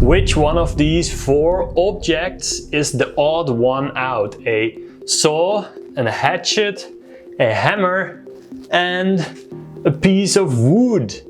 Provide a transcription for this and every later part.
Which one of these 4 objects is the odd one out? A saw, a hatchet, a hammer, and a piece of wood.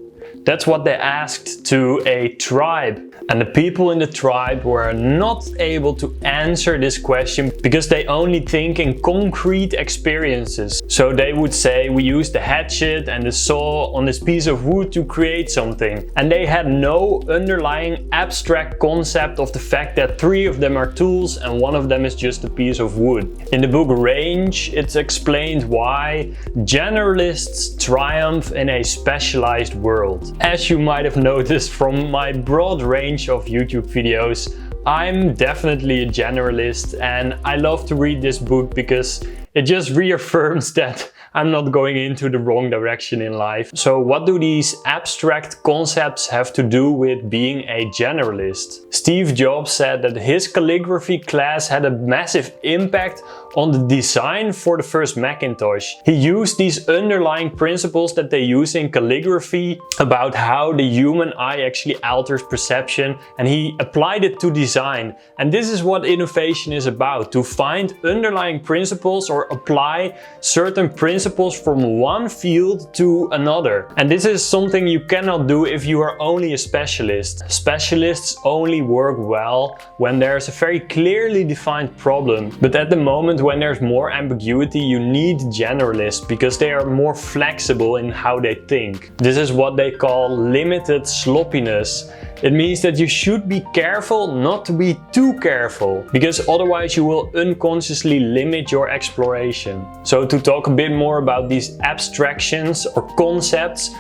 That's what they asked to a tribe. And the people in the tribe were not able to answer this question because they only think in concrete experiences. So they would say, we used the hatchet and the saw on this piece of wood to create something. And they had no underlying abstract concept of the fact that 3 of them are tools and 1 of them is just a piece of wood. In the book Range, it's explained why generalists triumph in a specialized world. As you might have noticed from my broad range of YouTube videos, I'm definitely a generalist, and I love to read this book because it just reaffirms that I'm not going into the wrong direction in life. So what do these abstract concepts have to do with being a generalist? Steve Jobs said that his calligraphy class had a massive impact on the design for the first Macintosh. He used these underlying principles that they use in calligraphy about how the human eye actually alters perception, and he applied it to design. And this is what innovation is about, to find underlying principles or apply certain principles from one field to another. And this is something you cannot do if you are only a specialist. Specialists only work well when there's a very clearly defined problem. But at the moment when there's more ambiguity, you need generalists because they are more flexible in how they think. This is what they call limited sloppiness. It means that you should be careful not to be too careful, because otherwise you will unconsciously limit your exploration. So to talk a bit more about these abstractions or concepts,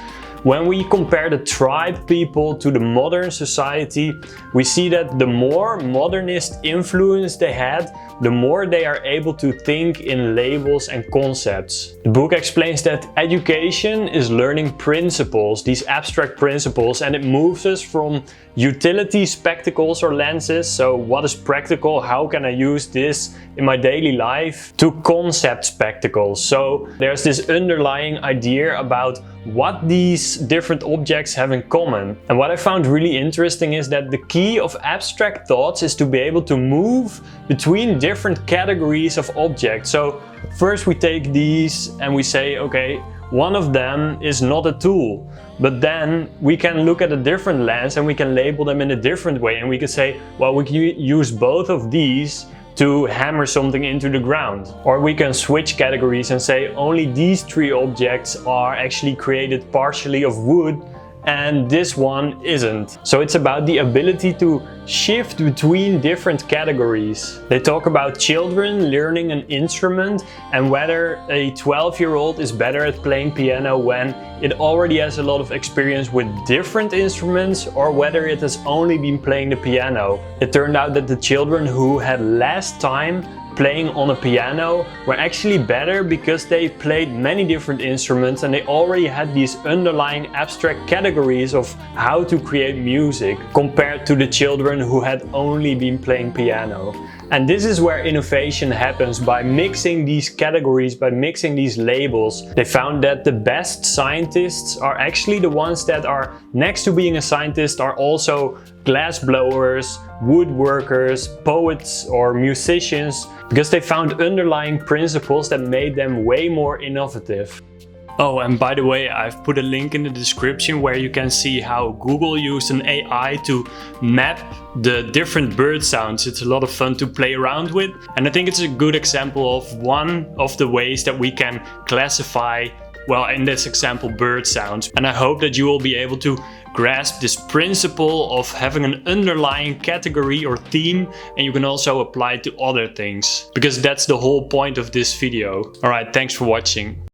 when we compare the tribe people to the modern society, we see that the more modernist influence they had, the more they are able to think in labels and concepts. The book explains that education is learning principles, these abstract principles, and it moves us from utility spectacles or lenses, so what is practical, how can I use this in my daily life, to concept spectacles. So there's this underlying idea about what these different objects have in common. And what I found really interesting is that the key of abstract thoughts is to be able to move between different categories of objects. So first we take these and we say, okay, one of them is not a tool. But then we can look at a different lens and we can label them in a different way. And we can say, well, we can use both of these to hammer something into the ground. Or we can switch categories and say only these 3 objects are actually created partially of wood and this one isn't. So it's about the ability to shift between different categories. They talk about children learning an instrument and whether a 12-year-old is better at playing piano when it already has a lot of experience with different instruments, or whether it has only been playing the piano. It turned out that the children who had less time playing on a piano were actually better because they played many different instruments and they already had these underlying abstract categories of how to create music compared to the children who had only been playing piano. And this is where innovation happens, by mixing these categories, by mixing these labels. They found that the best scientists are actually the ones that are, next to being a scientist, are also glass blowers, woodworkers, poets or musicians, because they found underlying principles that made them way more innovative. Oh, and by the way, I've put a link in the description where you can see how Google used an AI to map the different bird sounds. It's a lot of fun to play around with, and I think it's a good example of one of the ways that we can classify, well, in this example, bird sounds. And I hope that you will be able to grasp this principle of having an underlying category or theme, and you can also apply it to other things, because that's the whole point of this video. Alright, thanks for watching.